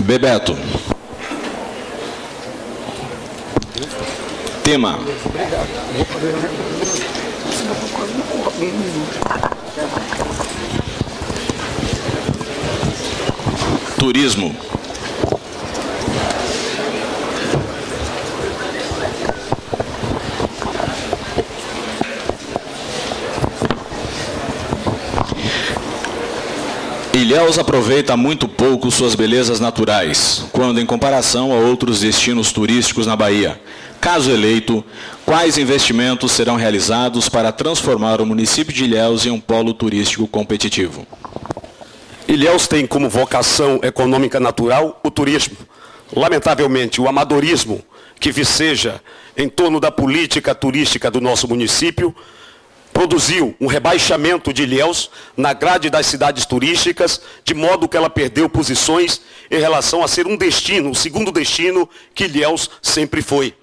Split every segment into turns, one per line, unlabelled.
Bebeto. Tema. Turismo. Ilhéus aproveita muito pouco suas belezas naturais, quando em comparação a outros destinos turísticos na Bahia. Caso eleito, quais investimentos serão realizados para transformar o município de Ilhéus em um polo turístico competitivo?
Ilhéus tem como vocação econômica natural o turismo. Lamentavelmente, o amadorismo que viceja em torno da política turística do nosso município produziu um rebaixamento de Ilhéus na grade das cidades turísticas, de modo que ela perdeu posições em relação a ser um destino, o segundo destino que Ilhéus sempre foi.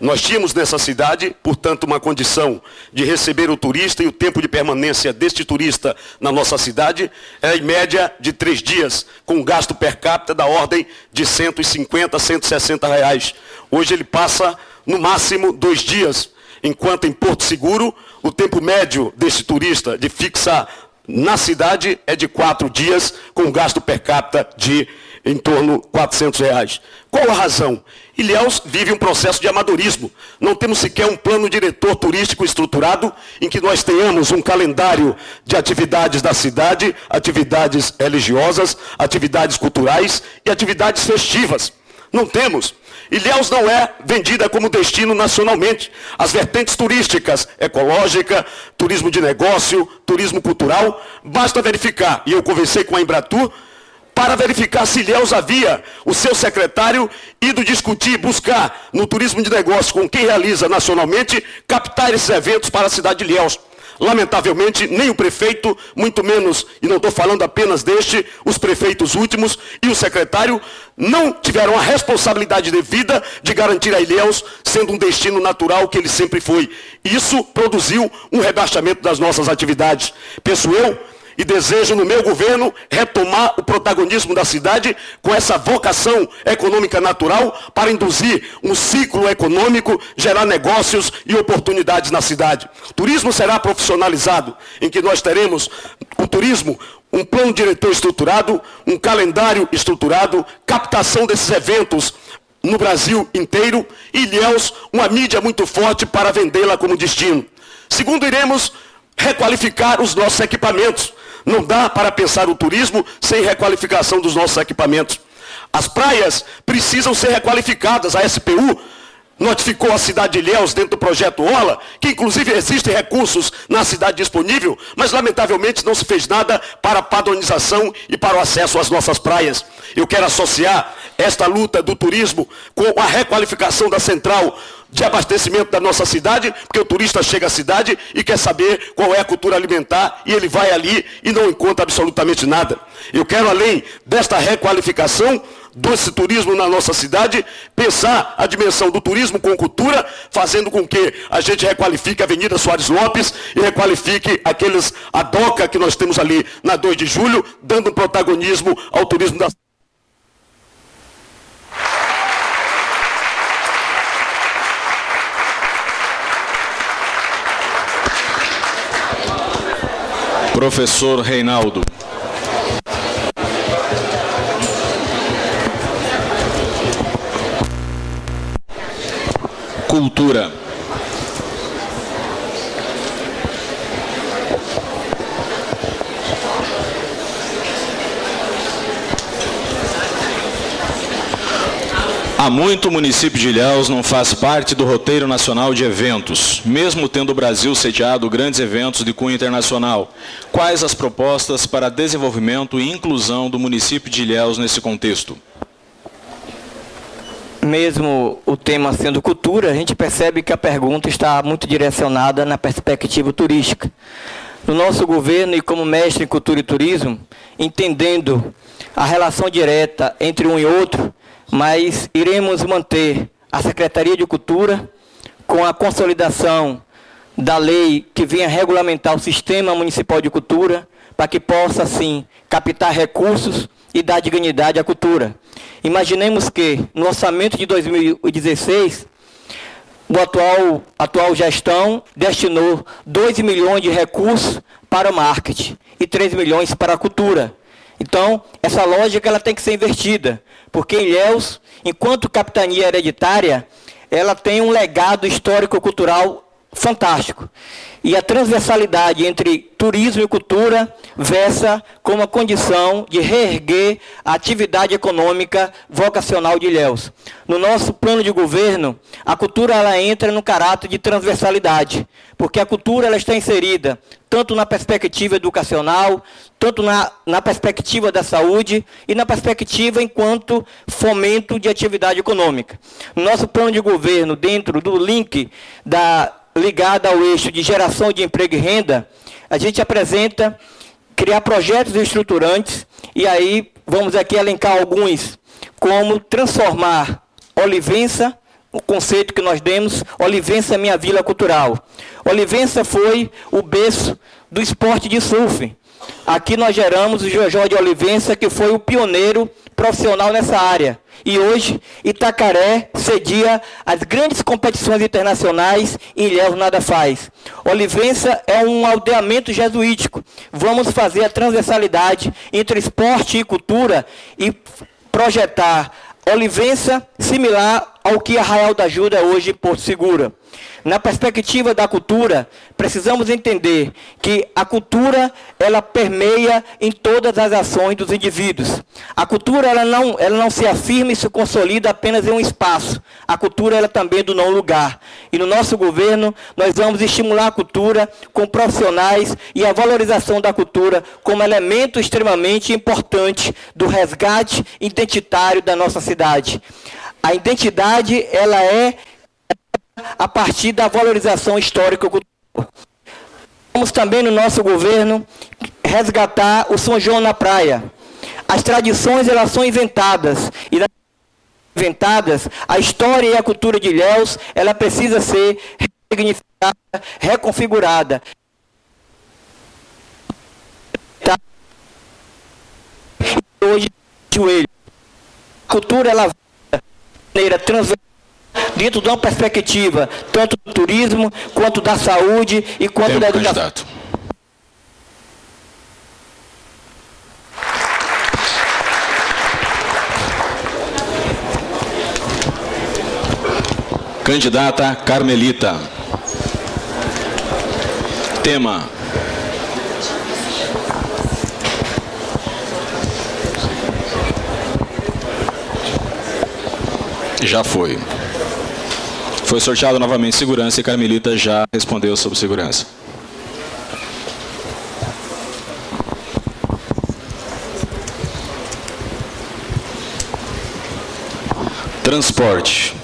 Nós tínhamos nessa cidade, portanto, uma condição de receber o turista, e o tempo de permanência deste turista na nossa cidade é em média de 3 dias, com um gasto per capita da ordem de R$150, R$160. Hoje ele passa, no máximo, 2 dias, enquanto em Porto Seguro, o tempo médio deste turista de fixar na cidade é de 4 dias, com um gasto per capita de em torno de R$400. Qual a razão? Ilhéus vive um processo de amadorismo. Não temos sequer um plano diretor turístico estruturado em que nós tenhamos um calendário de atividades da cidade, atividades religiosas, atividades culturais e atividades festivas. Não temos. Ilhéus não é vendida como destino nacionalmente. As vertentes turísticas, ecológica, turismo de negócio, turismo cultural, basta verificar, e eu conversei com a Embratur, para verificar se Ilhéus havia o seu secretário ido discutir, buscar no turismo de negócio com quem realiza nacionalmente, captar esses eventos para a cidade de Ilhéus. Lamentavelmente, nem o prefeito, muito menos, e não estou falando apenas deste, os prefeitos últimos e o secretário não tiveram a responsabilidade devida de garantir a Ilhéus sendo um destino natural que ele sempre foi. Isso produziu um rebaixamento das nossas atividades. Penso eu, e desejo no meu governo retomar o protagonismo da cidade com essa vocação econômica natural para induzir um ciclo econômico, gerar negócios e oportunidades na cidade. O turismo será profissionalizado, em que nós teremos o turismo, um plano diretor estruturado, um calendário estruturado, captação desses eventos no Brasil inteiro, e Ilhéus, uma mídia muito forte para vendê-la como destino. Segundo, iremos requalificar os nossos equipamentos. Não dá para pensar o turismo sem requalificação dos nossos equipamentos. As praias precisam ser requalificadas. A SPU notificou a cidade de Ilhéus dentro do projeto Orla, que inclusive existem recursos na cidade disponível, mas lamentavelmente não se fez nada para a padronização e para o acesso às nossas praias. Eu quero associar esta luta do turismo com a requalificação da central de abastecimento da nossa cidade, porque o turista chega à cidade e quer saber qual é a cultura alimentar, e ele vai ali e não encontra absolutamente nada. Eu quero, além desta requalificação desse turismo na nossa cidade, pensar a dimensão do turismo com cultura, fazendo com que a gente requalifique a Avenida Soares Lopes e requalifique a DOCA que nós temos ali na 2 de julho, dando um protagonismo ao turismo da cidade.
Professor Reinaldo. Cultura. Há muito o município de Ilhéus não faz parte do roteiro nacional de eventos, mesmo tendo o Brasil sediado grandes eventos de cunho internacional. Quais as propostas para desenvolvimento e inclusão do município de Ilhéus nesse contexto?
Mesmo o tema sendo cultura, a gente percebe que a pergunta está muito direcionada na perspectiva turística. No nosso governo, e como mestre em cultura e turismo, entendendo a relação direta entre um e outro, mas iremos manter a Secretaria de Cultura com a consolidação da lei que venha regulamentar o Sistema Municipal de Cultura, para que possa, assim, captar recursos e dar dignidade à cultura. Imaginemos que, no orçamento de 2016, a atual gestão destinou 2 milhões de recursos para o marketing e 3 milhões para a cultura. Então, essa lógica ela tem que ser invertida, porque Ilhéus, enquanto capitania hereditária, ela tem um legado histórico-cultural fantástico. E a transversalidade entre turismo e cultura versa como a condição de reerguer a atividade econômica vocacional de Ilhéus. No nosso plano de governo, a cultura ela entra no caráter de transversalidade, porque a cultura ela está inserida tanto na perspectiva educacional, tanto na perspectiva da saúde e na perspectiva enquanto fomento de atividade econômica. No nosso plano de governo, dentro do link ligada ao eixo de geração de emprego e renda, a gente apresenta criar projetos estruturantes, e aí vamos aqui elencar alguns, como transformar Olivença, o conceito que nós demos, Olivença é minha vila cultural. Olivença foi o berço do esporte de surf. Aqui nós geramos o Jojó de Olivença, que foi o pioneiro profissional nessa área. E hoje, Itacaré cedia as grandes competições internacionais e Ilhéus nada faz. Olivença é um aldeamento jesuítico. Vamos fazer a transversalidade entre esporte e cultura e projetar Olivença similar ao que Arraial da Ajuda é hoje Porto Seguro. Na perspectiva da cultura, precisamos entender que a cultura ela permeia em todas as ações dos indivíduos. A cultura ela não se afirma e se consolida apenas em um espaço. A cultura ela também é do não lugar. E no nosso governo, nós vamos estimular a cultura com profissionais e a valorização da cultura como elemento extremamente importante do resgate identitário da nossa cidade. A identidade ela é a partir da valorização histórica-cultural. Vamos também no nosso governo resgatar o São João na praia. As tradições elas são inventadas e a história e a cultura de Ilhéus ela precisa ser ressignificada, reconfigurada. Hoje joelho. A cultura ela de maneira transversal dentro de uma perspectiva tanto do turismo, quanto da saúde e quanto da educação.
Candidato. Candidata Carmelita. Tema: já foi. Foi sorteado novamente segurança e Carmelita já respondeu sobre segurança. Transporte.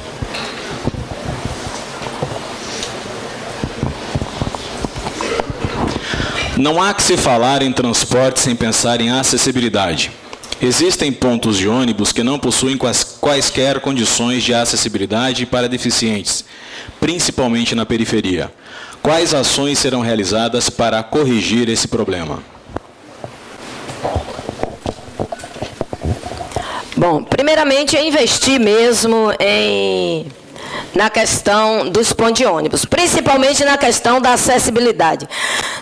Não há que se falar em transporte sem pensar em acessibilidade. Existem pontos de ônibus que não possuem quaisquer condições de acessibilidade para deficientes, principalmente na periferia. Quais ações serão realizadas para corrigir esse problema?
Bom, primeiramente é investir mesmo na questão dos pontos de ônibus, principalmente na questão da acessibilidade.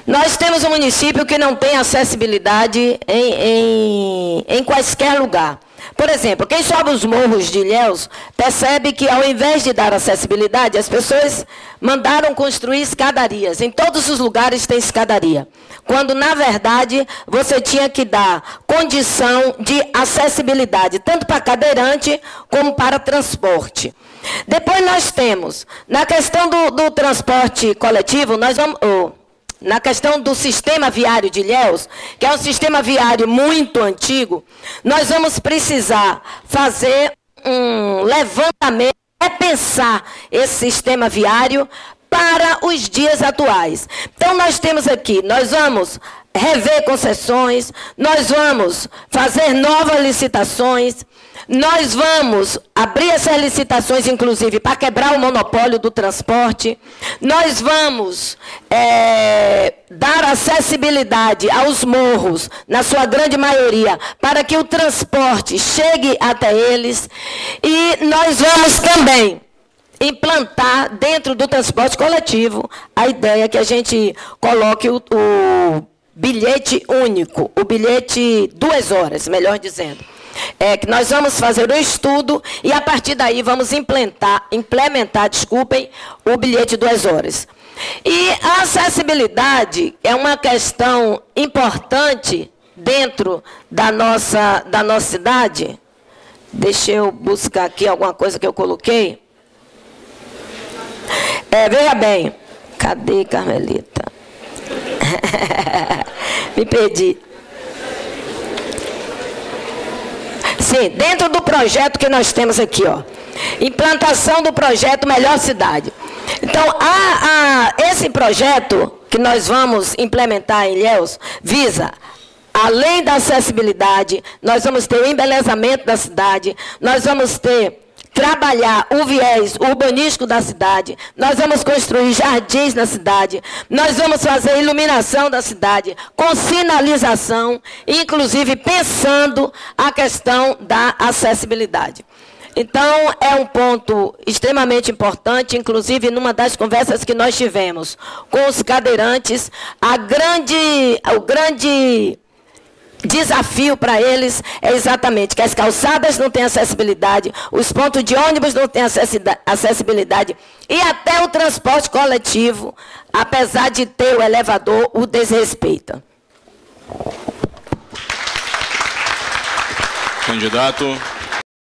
Nós temos um município que não tem acessibilidade em quaisquer lugar. Por exemplo, quem sobe os morros de Ilhéus percebe que ao invés de dar acessibilidade, as pessoas mandaram construir escadarias. Em todos os lugares tem escadaria. Quando, na verdade, você tinha que dar condição de acessibilidade, tanto para cadeirante como para transporte. Depois nós temos, na questão do transporte coletivo, nós vamos... na questão do sistema viário de Ilhéus, que é um sistema viário muito antigo, nós vamos precisar fazer um levantamento, repensar esse sistema viário para os dias atuais. Então, nós temos aqui, nós vamos rever concessões, nós vamos fazer novas licitações, Nós vamos abrir essas licitações, inclusive, para quebrar o monopólio do transporte. Nós vamos dar acessibilidade aos morros, na sua grande maioria, para que o transporte chegue até eles. E nós vamos também implantar dentro do transporte coletivo a ideia que a gente coloque o bilhete único, o bilhete 2 horas, melhor dizendo. Que nós vamos fazer um estudo e, a partir daí, vamos implementar, o bilhete 2 horas. E a acessibilidade é uma questão importante dentro da nossa cidade. Deixa eu buscar aqui alguma coisa que eu coloquei. Veja bem. Cadê, Carmelita? Me perdi. Sim, dentro do projeto que nós temos aqui, ó, implantação do projeto Melhor Cidade. Então, esse projeto que nós vamos implementar em Ilhéus visa, além da acessibilidade, nós vamos ter o embelezamento da cidade, nós vamos trabalhar o viés urbanístico da cidade, nós vamos construir jardins na cidade, nós vamos fazer iluminação da cidade, com sinalização, inclusive pensando a questão da acessibilidade. Então, é um ponto extremamente importante, inclusive numa das conversas que nós tivemos com os cadeirantes, o grande desafio para eles é exatamente que as calçadas não têm acessibilidade, os pontos de ônibus não têm acessibilidade e até o transporte coletivo, apesar de ter o elevador, o desrespeita.
Candidato.